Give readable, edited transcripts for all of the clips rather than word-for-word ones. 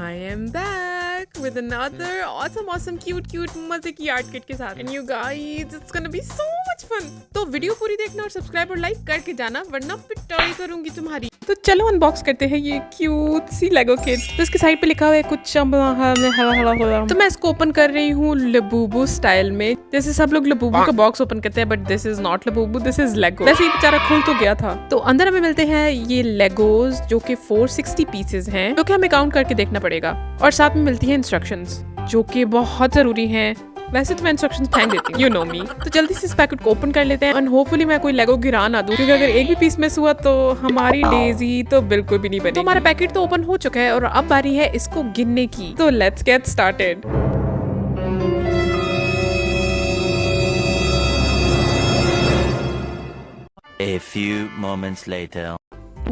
I am back with another awesome cute मजे की art kit के साथ। And you guys, it's gonna be so much fun। तो video पूरी देखना और सब्सक्राइब और लाइक करके जाना, वरना पिटाई करूंगी तुम्हारी। तो चलो अनबॉक्स करते हैं ये क्यूट सी लेगो किट। तो इसके साइड पे लिखा हुआ है कुछ तो मैं इसको ओपन कर रही हूँ लबूबू स्टाइल में। जैसे सब लोग लबूबू का बॉक्स ओपन करते हैं, but this is not Labubu, this is Lego. वैसे ही बेचारा खुल तो गया था। तो अंदर हमें मिलते हैं ये लेगोज जो कि 460 पीसेज हैं, जो कि हमें काउंट करके देखना पड़ेगा। और साथ में मिलती है इंस्ट्रक्शंस जो कि बहुत जरूरी हैं। वैसे तो मैं इंस्ट्रक्शंस फेंक देती हूँ, यू नो मी। तो जल्दी से इस पैकेट को ओपन कर लेते हैं और होपफुली मैं कोई लेगो गिरा ना दूं, क्योंकि अगर एक भी पीस मिस हुआ तो हमारी डेजी तो बिल्कुल भी नहीं बनेगी। तो हमारा पैकेट तो ओपन हो चुका है और अब बारी है इसको गिनने की। तो let's get started. A few moments later.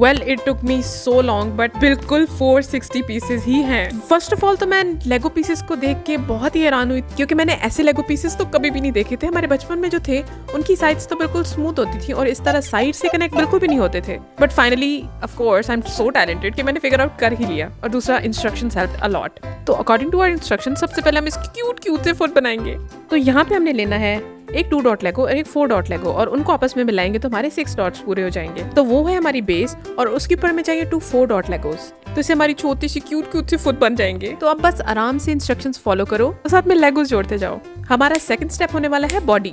Well, it took me so long, but बिल्कुल 460 पीसेस ही हैं। फर्स्ट ऑफ ऑल तो मैं लेगो पीसेस को देख के बहुत ही हैरान हुई, क्योंकि मैंने ऐसे लेगो पीसेस तो कभी भी नहीं देखे थे। हमारे बचपन में जो थे उनकी साइड्स तो बिल्कुल स्मूथ होती थी और इस तरह साइड से कनेक्ट बिल्कुल भी नहीं होते थे। But finally of course I am so talented कि मैंने फिगर आउट कर ही लिया। और दूसरा, इंस्ट्रक्शंस हेल्प्ड अ लॉट। तो अकॉर्डिंग टू आवर इंस्ट्रक्शन सबसे पहले हम इसके क्यूट से फुट बनाएंगे। तो यहाँ पे हमने लेना है एक 2 डॉट लेगो और एक 4 डॉट लेगो, और उनको आपस में मिलाएंगे तो हमारे 6 डॉट्स पूरे हो जाएंगे। तो वो है हमारी बेस, और उसके ऊपर हमें चाहिए 2 4 डॉट लेगोस। तो इससे हमारी छोटी सी क्यूट सी फुट बन जाएंगे। तो अब बस आराम से इंस्ट्रक्शंस फॉलो करो और साथ में लेगोस जोड़ते जाओ। हमारा सेकंड स्टेप होने वाला है बॉडी।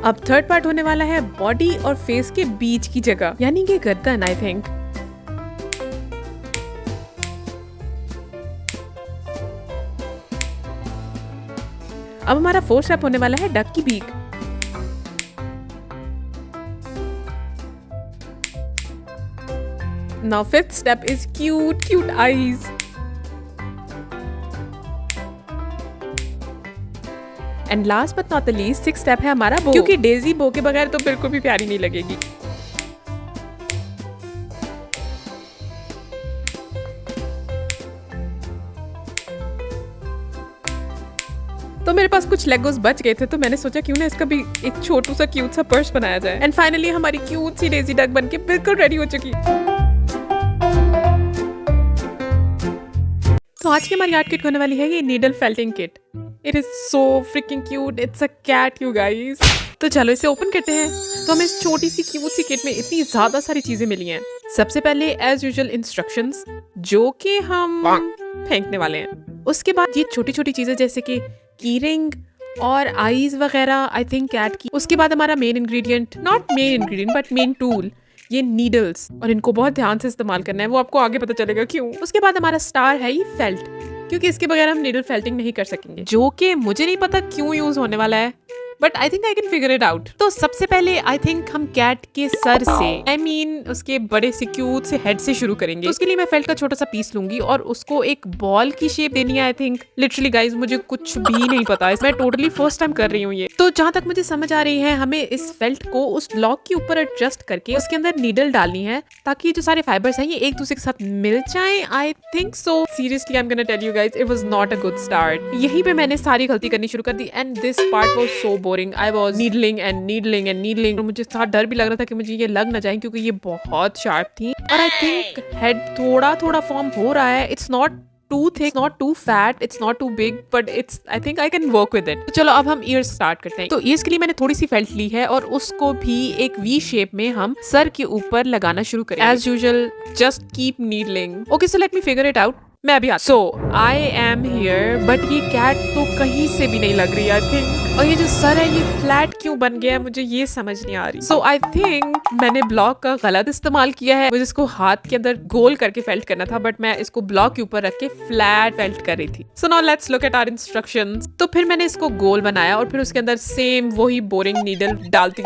अब थर्ड पार्ट होने वाला है बॉडी और फेस के बीच की जगह, यानी कि गर्दन आई थिंक। अब हमारा फोर्थ स्टेप होने वाला है डक की beak. Now fifth step is cute eyes. And last but not the least, sixth step है हमारा बो, क्योंकि डेजी बो के बगैर तो बिल्कुल भी प्यारी नहीं लगेगी। तो मेरे पास कुछ लेगोस बच गए थे, तो मैंने सोचा क्यों ना इसका भी एक छोटू सा क्यूट सा पर्स बनाया जाए। एंड फाइनली हमारी क्यूट सी डेजी डक बनके बिल्कुल रेडी हो चुकी। तो आज की हमारी आर्ट किट होने वाली है ये needle felting kit. It is so freaking cute. It's a cat, you guys. तो चलो इसे ओपन करते हैं। तो हमें इस छोटी सी क्यूट सी किट में इतनी ज्यादा सारी चीजें मिली हैं। सबसे पहले एज यूजुअल इंस्ट्रक्शंस, जो कि हम फेंकने वाले हैं। उसके बाद ये छोटी छोटी चीजें जैसे कि की रिंग और आईज वगैरह, आई थिंक कैट की। उसके बाद हमारा main ingredient, not main ingredient but main tool, ये नीडल्स, और इनको बहुत ध्यान से इस्तेमाल करना है। वो आपको आगे पता चलेगा क्यों। उसके बाद हमारा स्टार है ये फेल्ट, क्योंकि इसके बगैर हम नीडल फेल्टिंग नहीं कर सकेंगे, जो कि मुझे नहीं पता क्यों यूज होने वाला है, but I think I can figure it out. तो सबसे पहले आई थिंक हम कैट के सर से, आई मीन उसके बड़े से क्यूट से हेड से शुरू करेंगे। तो उसके लिए मैं फेल्ट का छोटा सा पीस लूंगी और उसको एक बॉल की शेप देनी है। आई थिंक लिटरली गाइज मुझे कुछ भी नहीं पता, मैं टोटली फर्स्ट टाइम कर रही हूँ ये। तो जहां तक मुझे समझ आ रही है, हमें इस फेल्ट को उस ब्लॉक के ऊपर एडजस्ट करके उसके अंदर नीडल डालनी है, ताकि जो सारे फाइबर्स हैं ये एक दूसरे के साथ मिल जाएं। I think so. Seriously I am gonna tell you guys, it was not a good start. यहीं पे मैंने सारी गलती करनी शुरू कर दी, and this part was so boring. I was needling और मुझे थोड़ा डर भी लग रहा था कि मुझे ये लग ना जाए, क्योंकि ये बहुत शार्प थी। और आई थिंक हेड थोड़ा फॉर्म हो रहा है। It's not too thick, not too fat, it's not too big, but it's, I think I can work with it. तो चलो अब हम ears स्टार्ट करते हैं। तो ears के लिए मैंने थोड़ी सी फेल्ट ली है और उसको भी एक V शेप में हम सर के ऊपर लगाना शुरू करेंगे। As usual, just keep needling. Okay, so let me figure it out. मैं अभी So I am here, but ये कैट तो कहीं से भी नहीं लग रही आई थिंक। और ये जो सर है ये फ्लैट क्यों बन गया है, मुझे ये समझ नहीं आ रही। So I think मैंने ब्लॉक का गलत इस्तेमाल किया है। मुझे इसको हाथ के अंदर गोल करके फेल्ट करना था, बट मैं इसको ब्लॉक के ऊपर रख के फ्लैट फेल्ट कर रही थी। So now let's look at our instructions. तो फिर मैंने इसको गोल बनाया और फिर उसके अंदर सेम वही बोरिंग नीडल डालती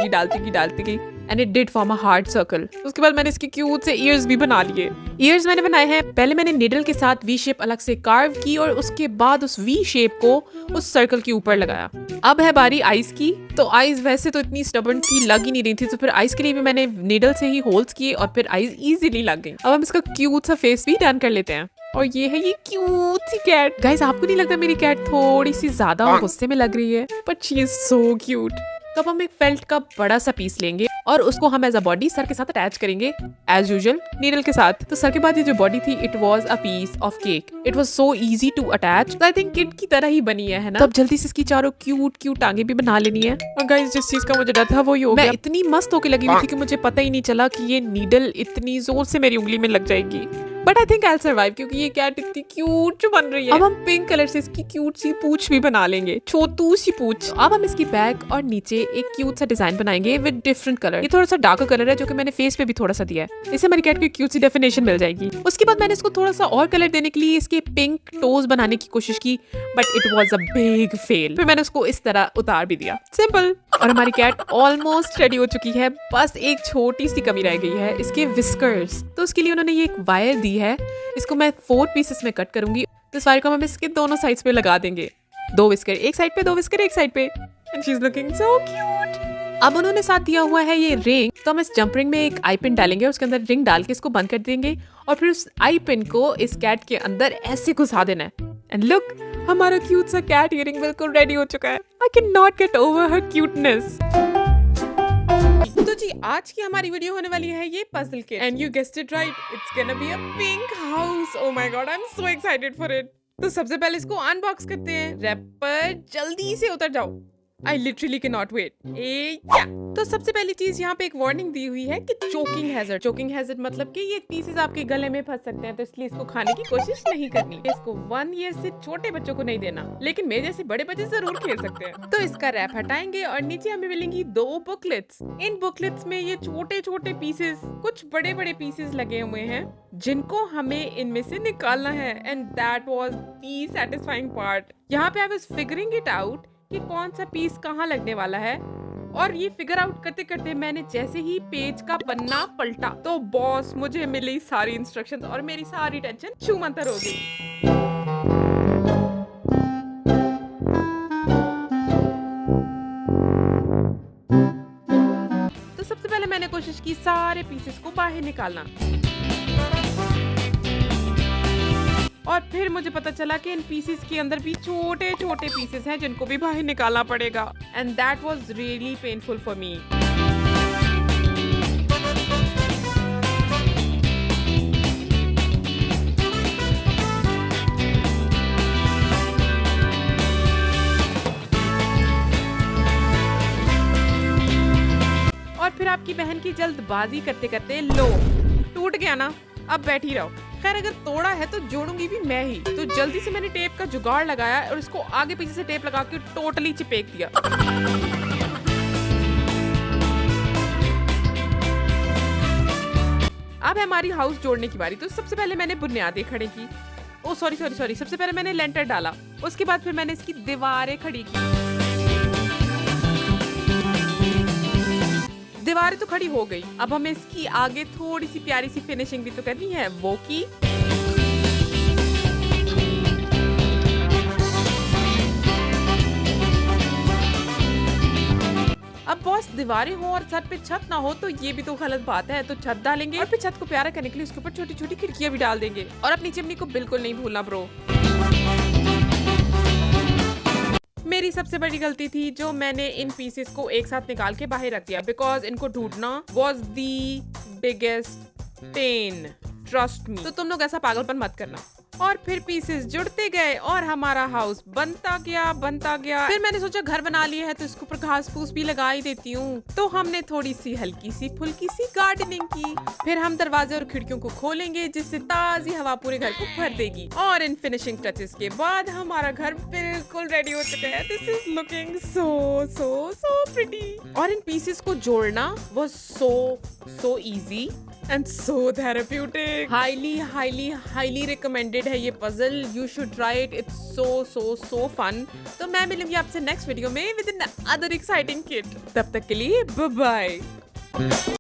गई and it did form a hard circle. उसके बाद मैंने इसके क्यूट से ईयर्स भी बना लिए। ईयर्स मैंने बनाए हैं, पहले मैंने नीडल के साथ वी शेप अलग से कार्व की और उसके बाद उस वी शेप को उस सर्कल के ऊपर लगाया। अब है बारी आईज की। तो आईज वैसे तो इतनी स्टबर्न थी, लग ही नहीं रही थी, तो फिर आईज के लिए भी मैंने नीडल से ही होल्स किए और फिर आईज इजीली लग गई। अब हम इसका क्यूट सा फेस भी डन कर लेते हैं। और ये है ये क्यूट सी कैट। गाइस, आपको नहीं लगता मेरी कैट थोड़ी सी ज्यादा गुस्से में लग रही है? But she is so cute. तो अब हम एक फेल्ट का बड़ा सा पीस लेंगे और उसको हम एज अ बॉडी सर के साथ अटैच करेंगे एज यूजुअल नीडल के साथ। तो सर के बाद ये जो बॉडी थी, it was a piece of cake. It was so easy to attach. तो आई थिंक किड की तरह ही बनी है ना? तो अब जल्दी से इसकी चारों क्यूट क्यूट टांगे भी बना लेनी है। और गाइस, जिस चीज का मुझे डर था वो ये हो गया। मैं इतनी मस्त होके लगी हुई थी कि मुझे पता ही नहीं चला कि ये नीडल इतनी जोर से मेरी उंगली में लग जाएगी। But I think I will survive, क्योंकि ये कैट इतनी क्यूट बन रही है। अब हम पिंक कलर से इसकी क्यूट सी पूंछ भी बना लेंगे, छोटू सी पूंछ। अब हम इसकी बैक और नीचे एक क्यूट सा डिजाइन बनाएंगे विद डिफरेंट कलर। ये थोड़ा सा डार्कर कलर है जो कि मैंने फेस पे भी थोड़ा सा दिया है। इससे हमारी कैट की क्यूट सी डेफिनेशन मिल जाएगी। उसके बाद मैंने इसको थोड़ा सा और कलर देने के लिए इसके पिंक टोज बनाने की कोशिश की, but it was a big fail. फिर मैंने उसको इस तरह उतार भी दिया, सिंपल। और हमारी कैट ऑलमोस्ट रेडी हो चुकी है। बस एक छोटी सी कमी रह गई है, इसके विस्कर्स। तो उसके लिए उन्होंने ये एक वायर दी है, इसको मैं 4 पीसेस में कट करूंगी। तो इस वायर को हम इसके दोनों साइड्स पे लगा देंगे। 2 विस्कर एक साइड पे, 2 विस्कर एक साइड पे। And she is looking so cute. अब उन्होंने साथ दिया हुआ है ये रिंग। तो हम इस जंप रिंग में एक आई पिन डालेंगे, उसके अंदर रिंग डाल के इसको बंद कर देंगे और फिर उस आई पिन को इस कैट के अंदर ऐसे घुसा देना है। एंड लुक, हमारा क्यूट सा कैट इयरिंग बिल्कुल रेडी हो चुका है। I can not get over her cuteness. तो जी, आज की हमारी वीडियो होने वाली है ये puzzle kit. And you guessed it right, it's gonna be a pink house. Oh my God, I am so excited for it. तो सबसे पहले इसको अनबॉक्स करते हैं। रैपर जल्दी से उतर जाओ, I literally can not wait. तो सबसे पहली चीज, यहाँ पे एक वार्निंग दी हुई है कि चोकिंग हैजर्ड। चोकिंग हैजर्ड मतलब कि ये पीसेस आपके गले में फंस सकते हैं, तो इसलिए इसको खाने की कोशिश नहीं करनी। इसको 1 ईयर से छोटे बच्चों को नहीं देना, लेकिन मेरे जैसे बड़े बच्चे जरूर खेल सकते हैं। तो इसका रैप हटाएंगे और नीचे हमें मिलेंगी 2 बुकलेट्स। इन बुकलेट्स में ये छोटे छोटे पीसेस, कुछ बड़े बड़े पीसेस लगे हुए हैं जिनको हमें इनमें से निकालना है। And that was the satisfying part. यहाँ पे I was figuring it out कि कौन सा पीस कहाँ लगने वाला है। और ये फिगर आउट करते करते मैंने जैसे ही पेज का पन्ना पलटा, तो बॉस, मुझे मिली सारी इंस्ट्रक्शंस और मेरी सारी टेंशन छूमंतर हो गई। तो सबसे पहले मैंने कोशिश की सारे पीसेस को बाहर निकालना, और फिर मुझे पता चला कि इन पीसेस के अंदर भी छोटे छोटे पीसेस हैं जिनको भी बाहर निकालना पड़ेगा। And that was really painful for me. और फिर आपकी बहन की जल्दबाजी करते करते लो, टूट गया ना, अब बैठी रहो। खैर, अगर तोड़ा है तो जोड़ूंगी भी मैं ही। तो जल्दी से मैंने टेप का जुगाड़ लगाया और इसको आगे पीछे से टेप लगा के टोटली चिपक दिया। अब है हमारी हाउस जोड़ने की बारी। तो सबसे पहले मैंने बुनियादें खड़ी की। ओ सॉरी, सबसे पहले मैंने लेंटर डाला, उसके बाद फिर मैंने इसकी दीवारें खड़ी की। दीवारें तो खड़ी हो गई, अब हमें इसकी आगे थोड़ी सी प्यारी सी फिनिशिंग भी तो करनी है, वो की। अब बॉस, दीवारें हो और छत पे छत ना हो तो ये भी तो गलत बात है। तो छत डालेंगे और फिर छत को प्यारा करने के लिए उसके ऊपर छोटी छोटी खिड़कियां भी डाल देंगे। और अपनी चिमनी को बिल्कुल नहीं भूलना ब्रो। मेरी सबसे बड़ी गलती थी जो मैंने इन पीसेस को एक साथ निकाल के बाहर रख दिया, बिकॉज इनको ढूंढना was the biggest pain, trust me. तो तुम लोग ऐसा पागलपन मत करना। और फिर पीसेस जुड़ते गए और हमारा हाउस बनता गया। फिर मैंने सोचा घर बना लिया है तो इसके ऊपर घास फूस भी लगा ही देती हूँ। तो हमने थोड़ी सी हल्की सी फुल्की सी गार्डनिंग की। फिर हम दरवाजे और खिड़कियों को खोलेंगे जिससे ताजी हवा पूरे घर को भर देगी। और इन फिनिशिंग टचेस के बाद हमारा घर बिल्कुल रेडी हो चुका है। This is looking so pretty. और इन पीसेस को जोड़ना was so easy and so therapeutic. Highly recommended है ये puzzle. You should try it, it's so fun. तो मैं मिलूंगी आपसे नेक्स्ट वीडियो में with another exciting kit. तब तक के लिए बाय बाय।